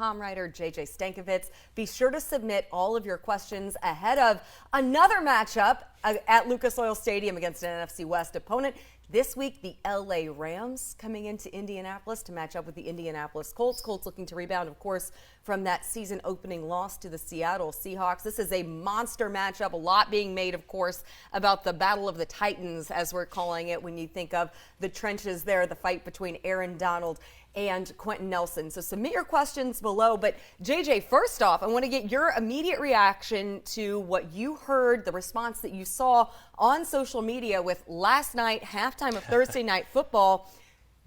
Sports.com writer JJ Stankevitz. Be sure to submit all of your questions ahead of another matchup at Lucas Oil Stadium against an NFC West opponent. This week, the LA Rams coming into Indianapolis to match up with the Indianapolis Colts. Colts looking to rebound, of course, from that season-opening loss to the Seattle Seahawks. This is a monster matchup. A lot being made, of course, about the Battle of the Titans, as we're calling it, when you think of the trenches there, the fight between Aaron Donald and Quentin Nelson. So submit your questions below. But JJ, first off, I want to get your immediate reaction to what you heard, the response that you saw on social media with last night, halftime of Thursday Night Football.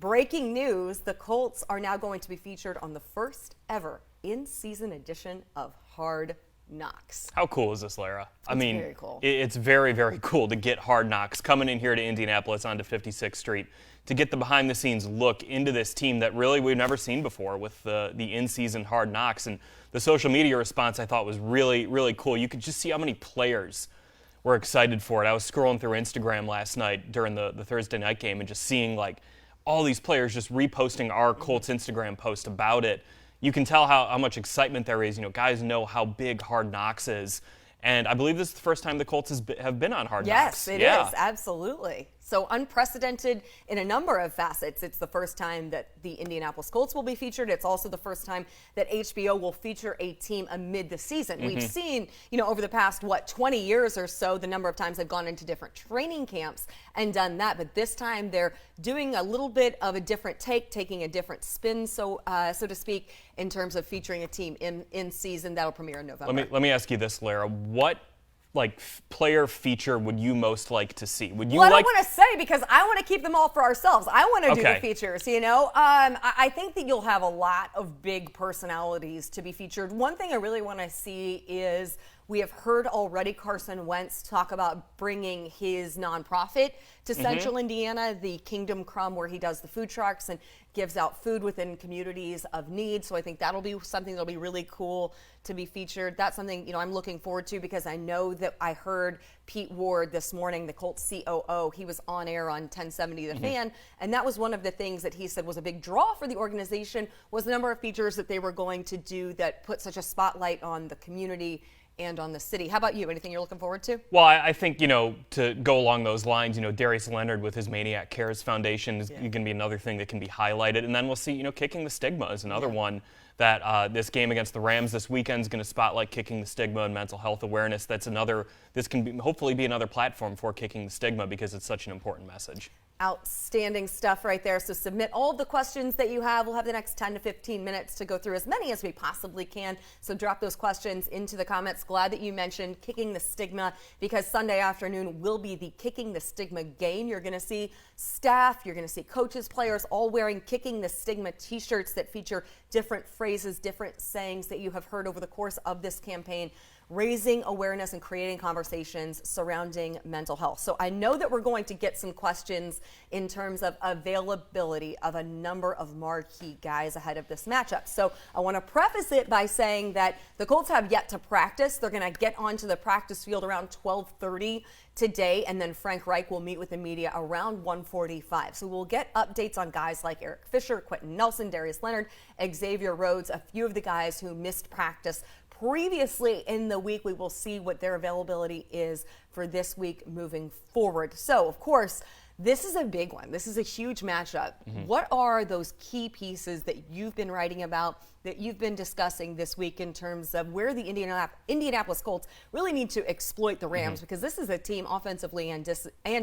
Breaking news, the Colts are now going to be featured on the first ever in-season edition of Hard Knocks. How cool is this, Larra? I mean, very cool. It's very, very cool to get Hard Knocks coming in here to Indianapolis onto 56th Street to get the behind-the-scenes look into this team that really we've never seen before with the in-season Hard Knocks. And the social media response I thought was really, really cool. You could just see how many players were excited for it. I was scrolling through Instagram last night during the Thursday night game and just seeing like all these players just reposting our Colts Instagram post about it. You can tell how much excitement there is. You know, guys know how big Hard Knocks is. And I believe this is the first time the Colts have been on Hard Knocks. Yes, it is. Absolutely. So unprecedented in a number of facets. It's the first time that the Indianapolis Colts will be featured. It's also the first time that HBO will feature a team amid the season. We've seen, over the past, 20 years or so, the number of times they've gone into different training camps and done that. But this time they're doing a little bit of a different take, taking a different spin, so to speak, in terms of featuring a team in season. That'll premiere in November. Let me ask you this, Larra. What player feature would you most like to see? Would you I don't want to say because I want to keep them all for ourselves. I want to do the features, I think that you'll have a lot of big personalities to be featured. One thing I really want to see is we have heard already Carson Wentz talk about bringing his nonprofit to Central Indiana, the Kingdom Crumb, where he does the food trucks and gives out food within communities of need. So I think that'll be something that'll be really cool to be featured. That's something, I'm looking forward to because I know that I heard Pete Ward this morning, the Colts COO. He was on air on 1070 The Fan, and that was one of the things that he said was a big draw for the organization was the number of features that they were going to do that put such a spotlight on the community and on the city. How about you? Anything you're looking forward to? Well, I think, to go along those lines, Darius Leonard with his Maniac Cares Foundation is going to be another thing that can be highlighted. And then we'll see, Kicking the Stigma is another one that this game against the Rams this weekend is going to spotlight Kicking the Stigma and mental health awareness. This can hopefully be another platform for Kicking the Stigma because it's such an important message. Outstanding stuff right there. So submit all of the questions that you have. We'll have the next 10 to 15 minutes to go through as many as we possibly can. So drop those questions into the comments. Glad that you mentioned Kicking the Stigma because Sunday afternoon will be the Kicking the Stigma game. You're going to see staff, you're going to see coaches, players all wearing Kicking the Stigma t-shirts that feature different phrases, different sayings that you have heard over the course of this campaign, raising awareness and creating conversations surrounding mental health. So I know that we're going to get some questions in terms of availability of a number of marquee guys ahead of this matchup. So I want to preface it by saying that the Colts have yet to practice. They're going to get onto the practice field around 12:30 today, and then Frank Reich will meet with the media around 1:45. So we'll get updates on guys like Eric Fisher, Quentin Nelson, Darius Leonard, Xavier Rhodes, a few of the guys who missed practice previously in the week. We will see what their availability is for this week moving forward. So, of course, this is a big one. This is a huge matchup. What are those key pieces that you've been writing about, that you've been discussing this week in terms of where the Indianapolis Colts really need to exploit the Rams? Because this is a team offensively and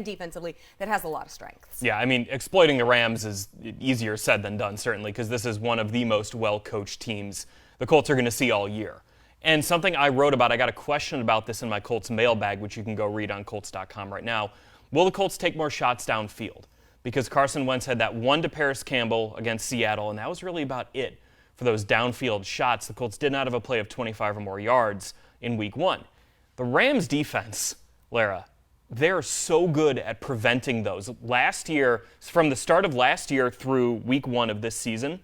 defensively that has a lot of strengths. Yeah, I mean, exploiting the Rams is easier said than done, certainly, because this is one of the most well-coached teams the Colts are going to see all year. And something I wrote about, I got a question about this in my Colts mailbag, which you can go read on Colts.com right now. Will the Colts take more shots downfield? Because Carson Wentz had that one to Paris Campbell against Seattle, and that was really about it for those downfield shots. The Colts did not have a play of 25 or more yards in Week 1. The Rams defense, Larra, they're so good at preventing those. Last year, from the start of last year through Week 1 of this season,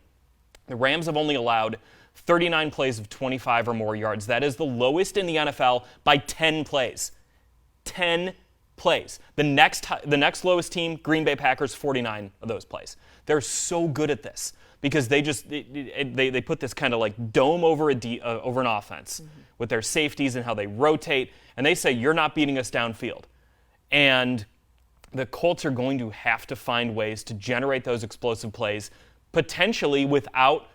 the Rams have only allowed 39 plays of 25 or more yards. That is the lowest in the NFL by 10 plays. 10 plays. The next lowest team, Green Bay Packers, 49 of those plays. They're so good at this. because they put this kind of like dome over over an offense with their safeties and how they rotate, and they say you're not beating us downfield. And the Colts are going to have to find ways to generate those explosive plays, potentially without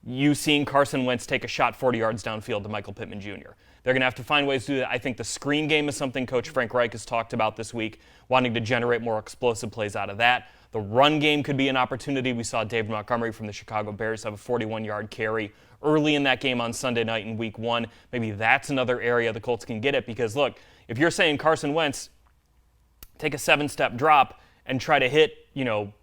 you seeing Carson Wentz take a shot 40 yards downfield to Michael Pittman Jr. They're going to have to find ways to do that. I think the screen game is something Coach Frank Reich has talked about this week, wanting to generate more explosive plays out of that. The run game could be an opportunity. We saw David Montgomery from the Chicago Bears have a 41-yard carry early in that game on Sunday night in Week 1. Maybe that's another area the Colts can get it, because, look, if you're saying Carson Wentz, take a 7-step drop and try to hit,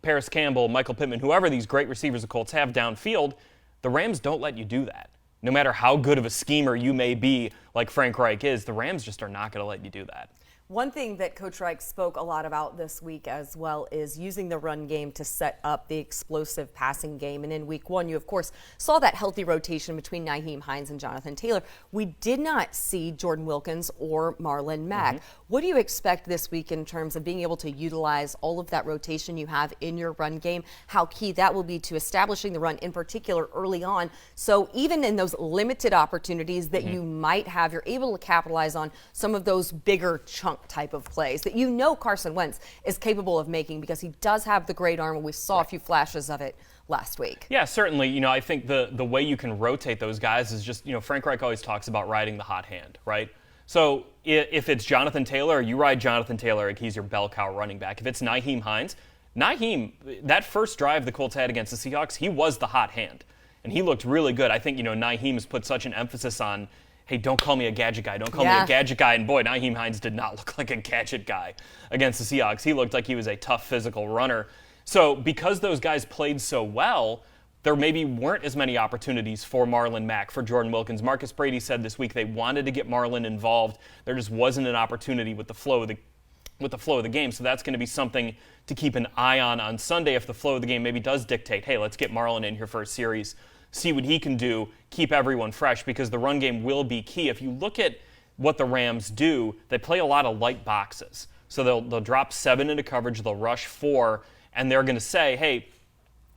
Paris Campbell, Michael Pittman, whoever these great receivers the Colts have downfield, the Rams don't let you do that. No matter how good of a schemer you may be, like Frank Reich is, the Rams just are not going to let you do that. One thing that Coach Reich spoke a lot about this week as well is using the run game to set up the explosive passing game. And in Week 1, you, of course, saw that healthy rotation between Nyheim Hines and Jonathan Taylor. We did not see Jordan Wilkins or Marlon Mack. What do you expect this week in terms of being able to utilize all of that rotation you have in your run game? How key that will be to establishing the run, in particular early on. So even in those limited opportunities that you might have, you're able to capitalize on some of those bigger chunk type of plays that Carson Wentz is capable of making, because he does have the great arm, and we saw a few flashes of it last week. Yeah, certainly. I think the way you can rotate those guys is just, Frank Reich always talks about riding the hot hand, right? So if it's Jonathan Taylor, you ride Jonathan Taylor like he's your bell cow running back. If it's Nyheim Hines, that first drive the Colts had against the Seahawks, he was the hot hand, and he looked really good. I think, Nyheim has put such an emphasis on, hey, don't call me a gadget guy. Don't call me a gadget guy. And boy, Nyheim Hines did not look like a gadget guy against the Seahawks. He looked like he was a tough physical runner. So because those guys played so well, there maybe weren't as many opportunities for Marlon Mack, for Jordan Wilkins. Marcus Brady said this week they wanted to get Marlon involved. There just wasn't an opportunity with the flow of the game. So that's going to be something to keep an eye on Sunday, if the flow of the game maybe does dictate, hey, let's get Marlon in here for a series, see what he can do, keep everyone fresh, because the run game will be key. If you look at what the Rams do, they play a lot of light boxes. So they'll drop 7 into coverage, they'll rush 4, and they're going to say, hey,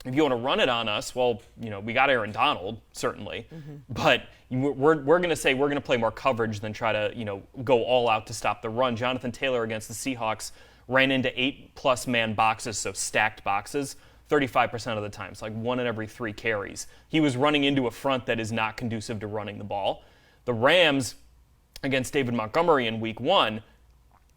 if you want to run it on us, well, we got Aaron Donald, certainly, but we're going to say we're going to play more coverage than try to, go all out to stop the run. Jonathan Taylor against the Seahawks ran into 8+ man boxes, so stacked boxes, 35% of the time. It's like 1 in every 3 carries. He was running into a front that is not conducive to running the ball. The Rams, against David Montgomery in Week 1,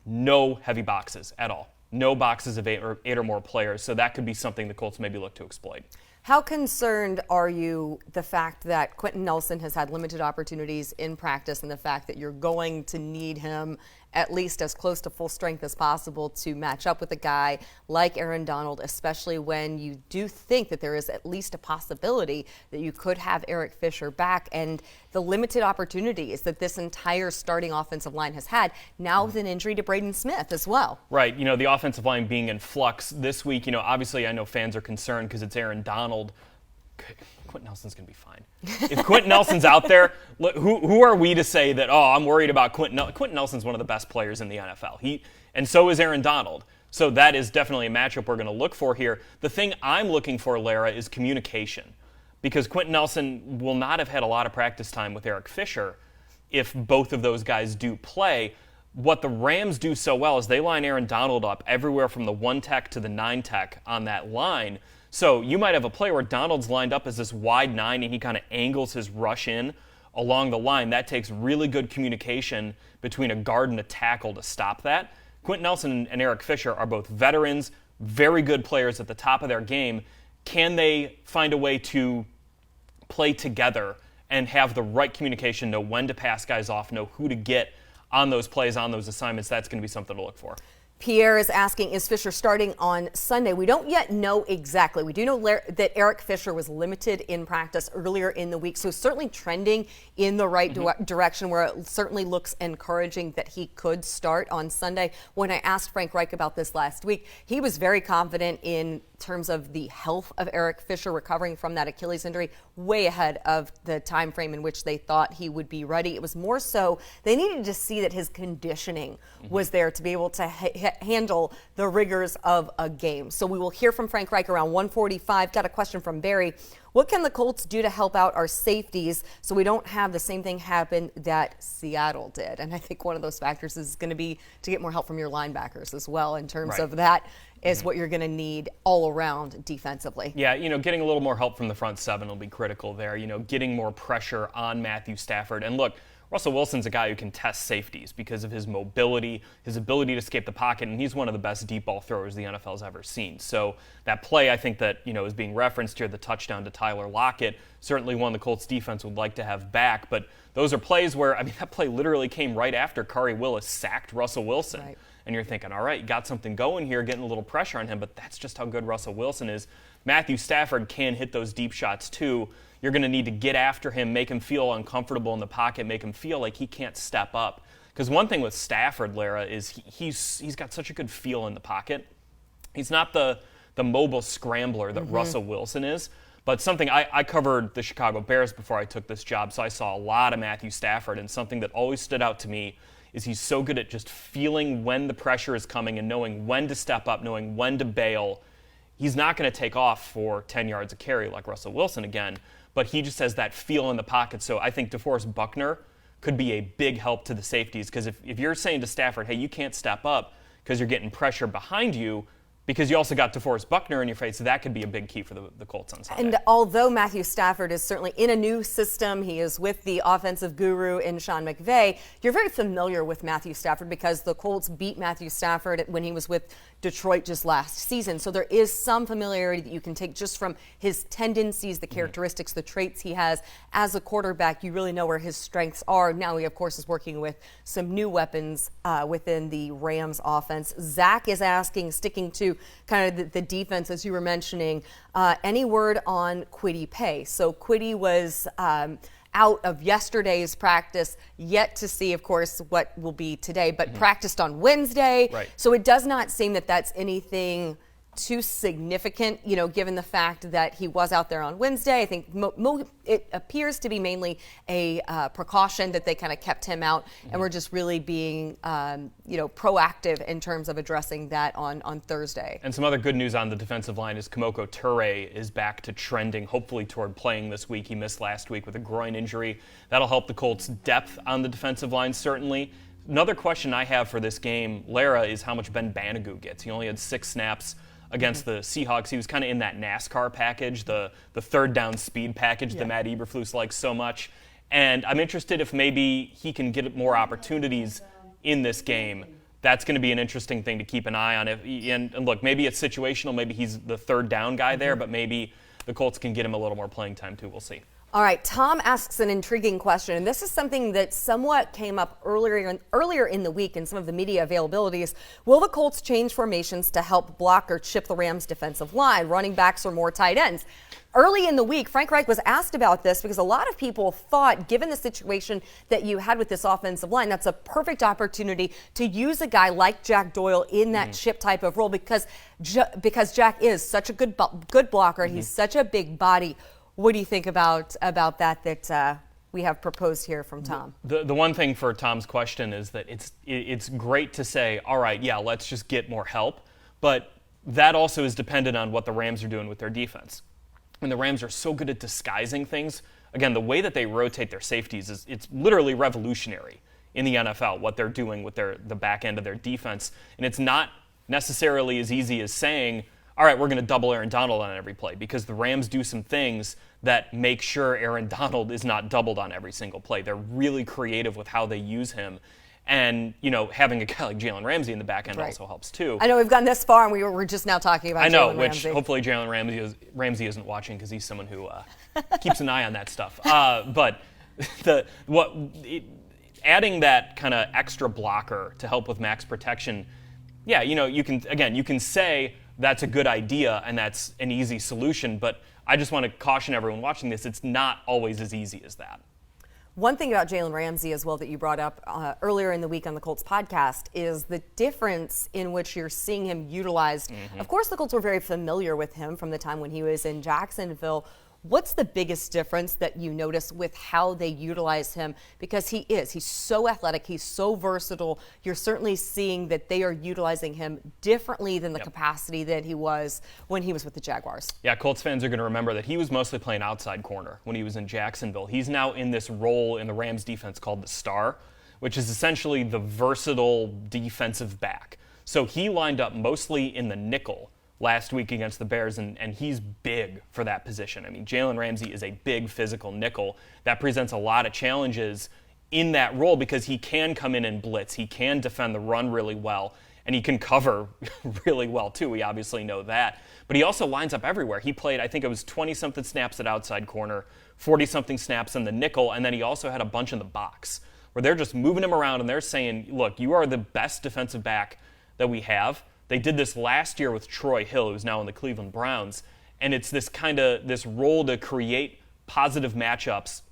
no heavy boxes at all. No boxes of 8 or more players, so that could be something the Colts maybe look to exploit. How concerned are you the fact that Quentin Nelson has had limited opportunities in practice, and the fact that you're going to need him at least as close to full strength as possible to match up with a guy like Aaron Donald, especially when you do think that there is at least a possibility that you could have Eric Fisher back, and the limited opportunities that this entire starting offensive line has had, now with an injury to Braden Smith as well? Right. The offensive line being in flux this week, obviously I know fans are concerned because it's Aaron Donald. Quentin Nelson's going to be fine. If Quentin Nelson's out there, who are we to say that, I'm worried about Quentin? Quentin Nelson's one of the best players in the NFL. And so is Aaron Donald. So that is definitely a matchup we're going to look for here. The thing I'm looking for, Larra, is communication, because Quentin Nelson will not have had a lot of practice time with Eric Fisher if both of those guys do play. What the Rams do so well is they line Aaron Donald up everywhere from the 1 tech to the 9 tech on that line. So you might have a play where Donald's lined up as this wide 9 and he kind of angles his rush in along the line. That takes really good communication between a guard and a tackle to stop that. Quentin Nelson and Eric Fisher are both veterans, very good players at the top of their game. Can they find a way to play together and have the right communication, know when to pass guys off, know who to get on those plays, on those assignments? That's going to be something to look for. Pierre is asking, is Fisher starting on Sunday? We don't yet know exactly. We do know that Eric Fisher was limited in practice earlier in the week, so certainly trending in the right direction, where it certainly looks encouraging that he could start on Sunday. When I asked Frank Reich about this last week, he was very confident in terms of the health of Eric Fisher recovering from that Achilles injury. way ahead of the time frame in which they thought he would be ready. It was more so they needed to see that his conditioning was there to be able to handle the rigors of a game. So we will hear from Frank Reich around 1:45. Got a question from Barry. What can the Colts do to help out our safeties so we don't have the same thing happen that Seattle did? And I think one of those factors is going to be to get more help from your linebackers as well in terms of that is what you're going to need all around defensively. Yeah, getting a little more help from the front seven will be critical there. Getting more pressure on Matthew Stafford. And look, Russell Wilson's a guy who can test safeties because of his mobility, his ability to escape the pocket, and he's one of the best deep ball throwers the NFL's ever seen. So that play, I think that, is being referenced here, the touchdown to Tyler Lockett, certainly one the Colts defense would like to have back. But those are plays where, that play literally came right after Khari Willis sacked Russell Wilson. Right. And you're thinking, all right, you got something going here, getting a little pressure on him, but that's just how good Russell Wilson is. Matthew Stafford can hit those deep shots too. You're going to need to get after him, make him feel uncomfortable in the pocket, make him feel like he can't step up. Because one thing with Stafford, Larra, is he's got such a good feel in the pocket. He's not the mobile scrambler that Russell Wilson is. But something I covered the Chicago Bears before I took this job, so I saw a lot of Matthew Stafford, and something that always stood out to me is he's so good at just feeling when the pressure is coming and knowing when to step up, knowing when to bail. He's not going to take off for 10 yards a carry like Russell Wilson again, but he just has that feel in the pocket. So I think DeForest Buckner could be a big help to the safeties, because if you're saying to Stafford, hey, you can't step up because you're getting pressure behind you, because you also got DeForest Buckner in your face, so that could be a big key for the Colts on Sunday. And although Matthew Stafford is certainly in a new system, he is with the offensive guru in Sean McVay, you're very familiar with Matthew Stafford because the Colts beat Matthew Stafford when he was with Detroit just last season. So there is some familiarity that you can take just from his tendencies, the characteristics, the traits he has as a quarterback. You really know where his strengths are. Now he, of course, is working with some new weapons within the Rams offense. Zach is asking, sticking to kind of the defense, as you were mentioning, any word on Kwity Paye? So Kwity was out of yesterday's practice, yet to see, of course, what will be today, but practiced on Wednesday. Right. So it does not seem that that's anything too significant, given the fact that he was out there on Wednesday. I think it appears to be mainly a precaution that they kind of kept him out, and we're just really being, proactive in terms of addressing that on Thursday. And some other good news on the defensive line is Kemoko Turay is back to trending, hopefully toward playing this week. He missed last week with a groin injury. That'll help the Colts' depth on the defensive line, certainly. Another question I have for this game, Larra, is how much Ben Banogu gets. He only had 6 snaps against the Seahawks. He was kind of in that NASCAR package, the third down speed package that Matt Eberflus likes so much. And I'm interested if maybe he can get more opportunities in this game. That's going to be an interesting thing to keep an eye on. And look, maybe it's situational. Maybe he's the third down guy there, but maybe the Colts can get him a little more playing time too. We'll see. All right, Tom asks an intriguing question, and this is something that somewhat came up earlier in the week in some of the media availabilities. Will the Colts change formations to help block or chip the Rams' defensive line, running backs or more tight ends? Early in the week, Frank Reich was asked about this because a lot of people thought, given the situation that you had with this offensive line, that's a perfect opportunity to use a guy like Jack Doyle in that chip type of role because Jack is such a good blocker. He's such a big body. What do you think about that we have proposed here from Tom? The one thing for Tom's question is that it's great to say, all right, yeah, let's just get more help, but that also is dependent on what the Rams are doing with their defense. And the Rams are so good at disguising things. Again, the way that they rotate their safeties it's literally revolutionary in the NFL, what they're doing with the back end of their defense. And it's not necessarily as easy as saying, all right, we're going to double Aaron Donald on every play, because the Rams do some things that make sure Aaron Donald is not doubled on every single play. They're really creative with how they use him. And, having a guy like Jalen Ramsey in the back end also helps too. I know we've gone this far, and we're just now talking about Jalen Ramsey. Which hopefully Jalen Ramsey isn't watching, because he's someone who keeps an eye on that stuff. But adding that kind of extra blocker to help with max protection, yeah, you can say that's a good idea and that's an easy solution, but I just want to caution everyone watching this, it's not always as easy as that. One thing about Jalen Ramsey as well that you brought up earlier in the week on the Colts podcast is the difference in which you're seeing him utilized. Of course, the Colts were very familiar with him from the time when he was in Jacksonville. What's the biggest difference that you notice with how they utilize him? Because he's so athletic, he's so versatile. You're certainly seeing that they are utilizing him differently than the capacity that he was when he was with the Jaguars. Yeah, Colts fans are going to remember that he was mostly playing outside corner when he was in Jacksonville. He's now in this role in the Rams defense called the star, which is essentially the versatile defensive back. So he lined up mostly in the nickel last week against the Bears, and he's big for that position. I mean, Jalen Ramsey is a big physical nickel. That presents a lot of challenges in that role because he can come in and blitz. He can defend the run really well, and he can cover really well, too. We obviously know that. But he also lines up everywhere. He played, I think it was 20-something snaps at outside corner, 40-something snaps in the nickel, and then he also had a bunch in the box where they're just moving him around and they're saying, look, you are the best defensive back that we have. They did this last year with Troy Hill, who's now in the Cleveland Browns, and it's this role to create positive matchups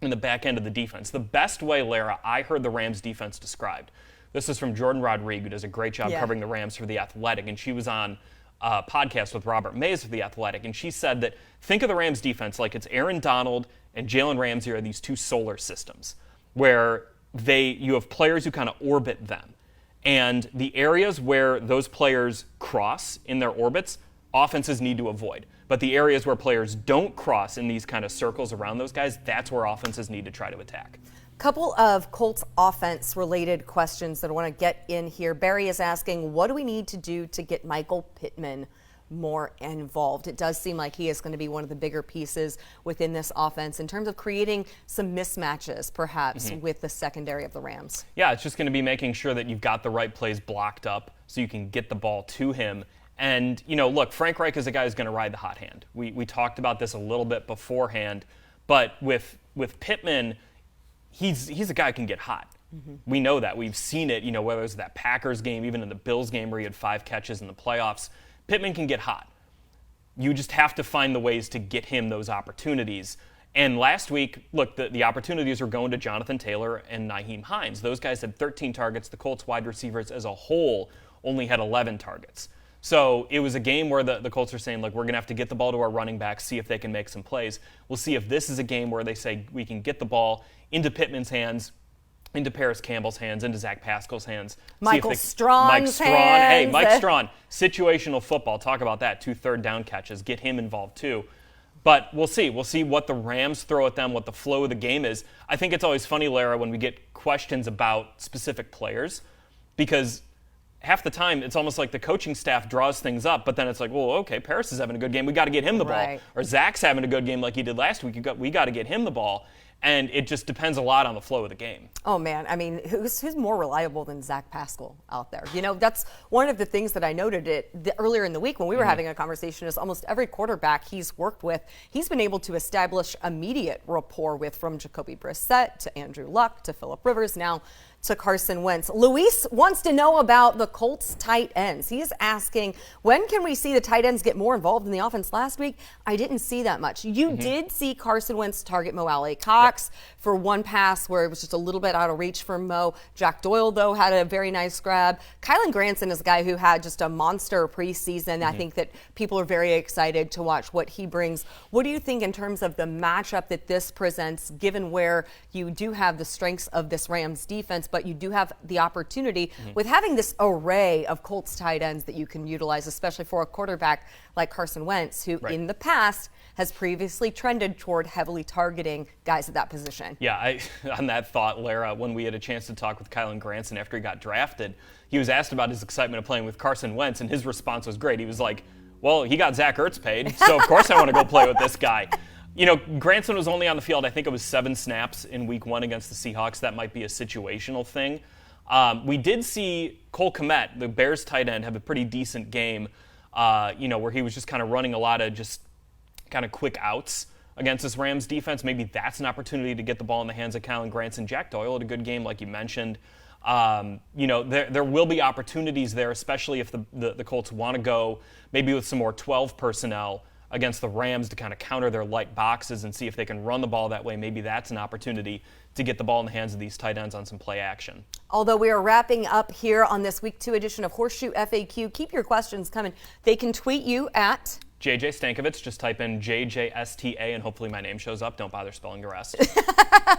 in the back end of the defense. The best way, Larra, I heard the Rams defense described. This is from Jordan Rodriguez, who does a great job covering the Rams for The Athletic, and she was on a podcast with Robert Mays for The Athletic, and she said that think of the Rams defense like it's Aaron Donald and Jalen Ramsey are these two solar systems where you have players who kind of orbit them. And the areas where those players cross in their orbits, offenses need to avoid. But the areas where players don't cross in these kind of circles around those guys, that's where offenses need to try to attack. Couple of Colts offense-related questions that I want to get in here. Barry is asking, what do we need to do to get Michael Pittman more involved? It does seem like he is going to be one of the bigger pieces within this offense in terms of creating some mismatches, perhaps, with the secondary of the Rams. Yeah, it's just going to be making sure that you've got the right plays blocked up so you can get the ball to him. And, look, Frank Reich is a guy who's going to ride the hot hand. We talked about this a little bit beforehand, but with Pittman, he's a guy who can get hot. We know that. We've seen it, whether it's that Packers game, even in the Bills game where he had 5 catches in the playoffs. Pittman can get hot. You just have to find the ways to get him those opportunities. And last week, look, the opportunities were going to Jonathan Taylor and Nyheim Hines. Those guys had 13 targets. The Colts wide receivers as a whole only had 11 targets. So it was a game where the Colts are saying, look, we're going to have to get the ball to our running backs, see if they can make some plays. We'll see if this is a game where they say we can get the ball into Pittman's hands, into Paris Campbell's hands, into Zach Pascal's hands. Mike Strachan's hands. Hey, Mike Strachan, situational football. Talk about that. 2 third-down catches. Get him involved, too. But we'll see. We'll see what the Rams throw at them, what the flow of the game is. I think it's always funny, Larra, when we get questions about specific players, because half the time it's almost like the coaching staff draws things up, but then it's like, well, okay, Paris is having a good game. We got to get him the ball. Or Zach's having a good game like he did last week. We got to get him the ball. And it just depends a lot on the flow of the game. Oh, man. I mean, who's more reliable than Zach Pascal out there? That's one of the things that I noted earlier in the week when we were having a conversation is almost every quarterback he's worked with, he's been able to establish immediate rapport with, from Jacoby Brissett to Andrew Luck to Phillip Rivers, now to Carson Wentz. Luis wants to know about the Colts tight ends. He is asking, when can we see the tight ends get more involved in the offense? Last week, I didn't see that much. You did see Carson Wentz target Mo Alley Cox for one pass where it was just a little bit out of reach for Mo. Jack Doyle, though, had a very nice grab. Kylan Granson is a guy who had just a monster preseason. I think that people are very excited to watch what he brings. What do you think in terms of the matchup that this presents, given where you do have the strengths of this Rams defense, but you do have the opportunity with having this array of Colts tight ends that you can utilize, especially for a quarterback like Carson Wentz, who in the past has previously trended toward heavily targeting guys at that position. Yeah, on that thought, Larra, when we had a chance to talk with Kylan Granson after he got drafted, he was asked about his excitement of playing with Carson Wentz, and his response was great. He was like, well, he got Zach Ertz paid, so of course I want to go play with this guy. Granson was only on the field, I think it was 7 snaps in week 1 against the Seahawks. That might be a situational thing. We did see Cole Kmet, the Bears tight end, have a pretty decent game, where he was just kind of running a lot of just kind of quick outs against this Rams defense. Maybe that's an opportunity to get the ball in the hands of Kylan Granson. Jack Doyle had a good game, like you mentioned. There will be opportunities there, especially if the Colts want to go maybe with some more 12 personnel against the Rams to kind of counter their light boxes and see if they can run the ball that way. Maybe that's an opportunity to get the ball in the hands of these tight ends on some play action. Although we are wrapping up here on this Week 2 edition of Horseshoe FAQ, keep your questions coming. They can tweet you at JJ Stankevitz. Just type in JJSTA and hopefully my name shows up. Don't bother spelling the rest.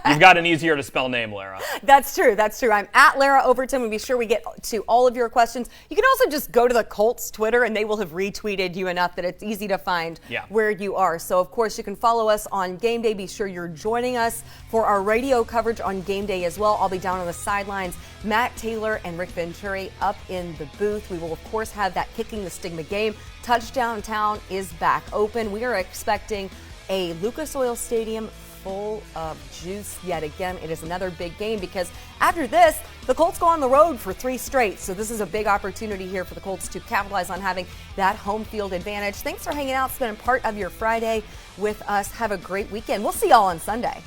You've got an easier to spell name, Larra. That's true. That's true. I'm at Larra Overton. We'll be sure we get to all of your questions. You can also just go to the Colts Twitter and they will have retweeted you enough that it's easy to find where you are. So, of course, you can follow us on game day. Be sure you're joining us for our radio coverage on game day as well. I'll be down on the sidelines. Matt Taylor and Rick Venturi up in the booth. We will, of course, have that Kicking the Stigma game. Touchdown Town is back open. We are expecting a Lucas Oil Stadium full of juice yet again. It is another big game because after this, the Colts go on the road for 3 straight. So this is a big opportunity here for the Colts to capitalize on having that home field advantage. Thanks for hanging out, spending part of your Friday with us. Have a great weekend. We'll see y'all on Sunday.